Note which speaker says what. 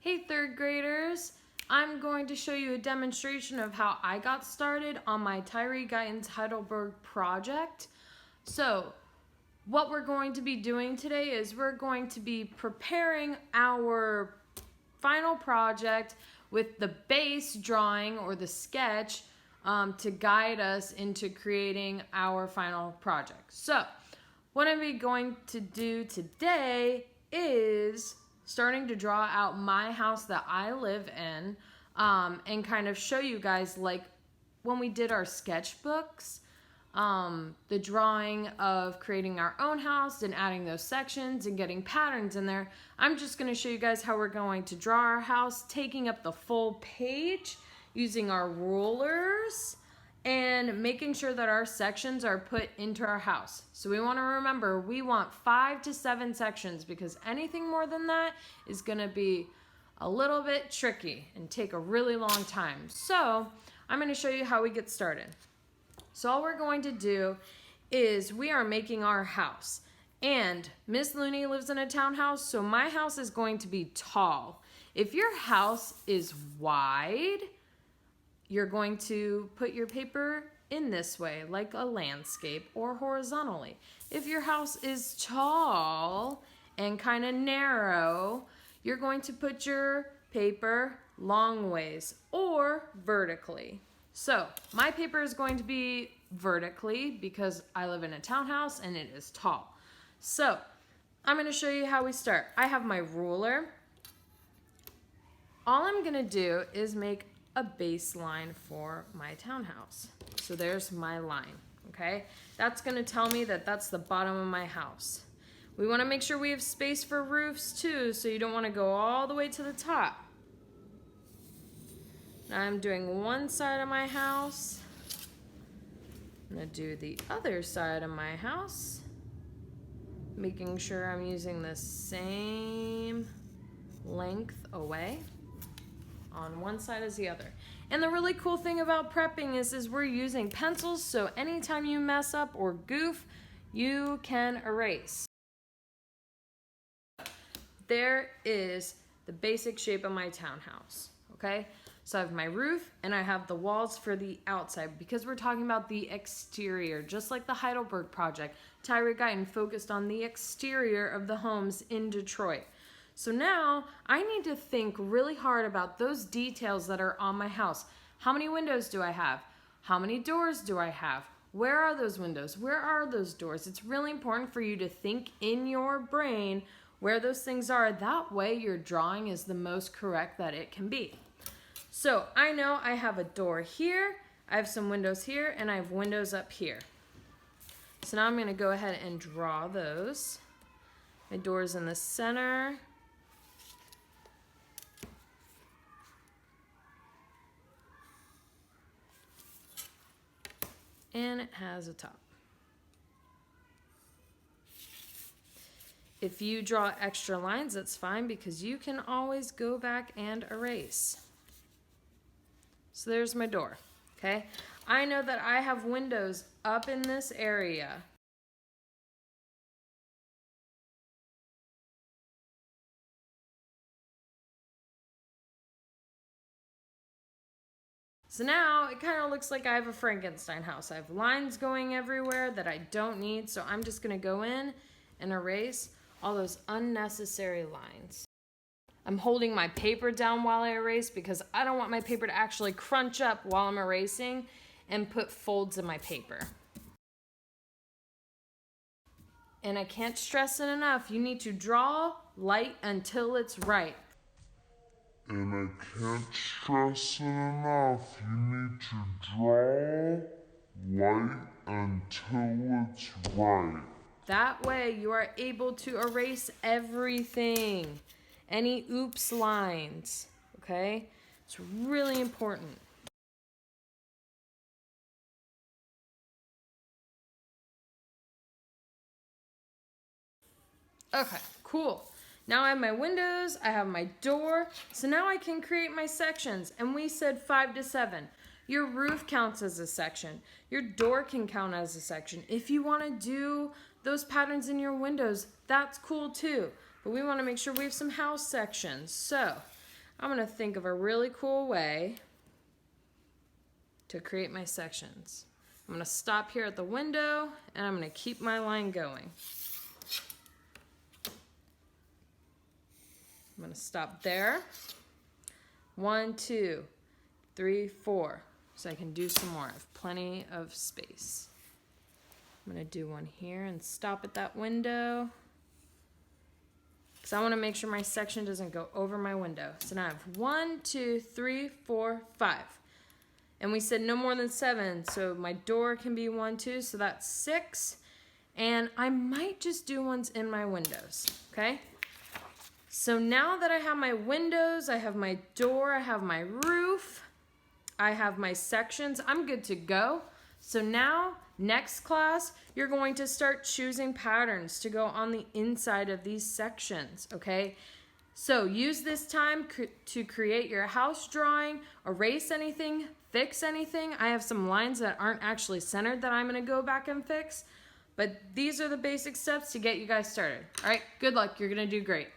Speaker 1: Hey third graders, I'm going to show you a demonstration of how I got started on my Tyree Guyton's Heidelberg project. So what we're going to be doing today is we're going to be preparing our final project with the base drawing or the sketch to guide us into creating our final project. So what I'm going to do today is starting to draw out my house that I live in and kind of show you guys, like when we did our sketchbooks, the drawing of creating our own house and adding those sections and getting patterns in there. I'm just going to show you guys how we're going to draw our house, taking up the full page, using our rulers, and making sure that our sections are put into our house. So we want to remember, we want 5 to 7 sections, because anything more than that is going to be a little bit tricky and take a really long time. So I'm going to show you how we get started. So all we're going to do is we are making our house. And Miss Looney lives in a townhouse, so my house is going to be tall. If your house is wide, you're going to put your paper in this way, like a landscape, or horizontally. If your house is tall and kind of narrow, you're going to put your paper long ways or vertically. So my paper is going to be vertically because I live in a townhouse and it is tall. So I'm going to show you how we start. I have my ruler. All I'm going to do is make a baseline for my townhouse. So there's my line, okay? That's going to tell me that that's the bottom of my house. We want to make sure we have space for roofs too, so you don't want to go all the way to the top. Now I'm doing one side of my house. I'm going to do the other side of my house, making sure I'm using the same length away on one side as the other. And the really cool thing about prepping is we're using pencils, so anytime you mess up or goof, you can erase. There is the basic shape of my townhouse, okay? So I have my roof and I have the walls for the outside, because we're talking about the exterior. Just like the Heidelberg project, Tyree Guyton focused on the exterior of the homes in Detroit. So now I need to think really hard about those details that are on my house. How many windows do I have? How many doors do I have? Where are those windows? Where are those doors? It's really important for you to think in your brain where those things are. That way your drawing is the most correct that it can be. So I know I have a door here, I have some windows here, and I have windows up here. So now I'm going to go ahead and draw those. My door's in the center. And it has a top. If you draw extra lines, that's fine, because you can always go back and erase. So there's my door, okay? I know that I have windows up in this area. So now it kind of looks like I have a Frankenstein house. I have lines going everywhere that I don't need, so I'm just going to go in and erase all those unnecessary lines. I'm holding my paper down while I erase because I don't want my paper to actually crunch up while I'm erasing and put folds in my paper. And I can't stress it enough, you need to draw light until it's right.
Speaker 2: And I can't stress it enough, you need to draw light until it's right.
Speaker 1: That way you are able to erase everything. Any oops lines, okay? It's really important. Okay, cool. Now I have my windows, I have my door, so now I can create my sections. And we said 5 to 7. Your roof counts as a section. Your door can count as a section. If you want to do those patterns in your windows, that's cool too. But we want to make sure we have some house sections. So I'm gonna think of a really cool way to create my sections. I'm gonna stop here at the window and I'm gonna keep my line going. I'm gonna stop there. 1, 2, 3, 4. So I can do some more. I have plenty of space. I'm gonna do one here and stop at that window, because I want to make sure my section doesn't go over my window. So now I have 1, 2, 3, 4, 5. And we said no more than 7, so my door can be 1, 2, so that's 6. And I might just do ones in my windows, okay? So now that I have my windows, I have my door, I have my roof, I have my sections, I'm good to go. So now, next class, you're going to start choosing patterns to go on the inside of these sections, okay? So use this time to create your house drawing, erase anything, fix anything. I have some lines that aren't actually centered that I'm gonna go back and fix, but these are the basic steps to get you guys started. All right, good luck, you're gonna do great.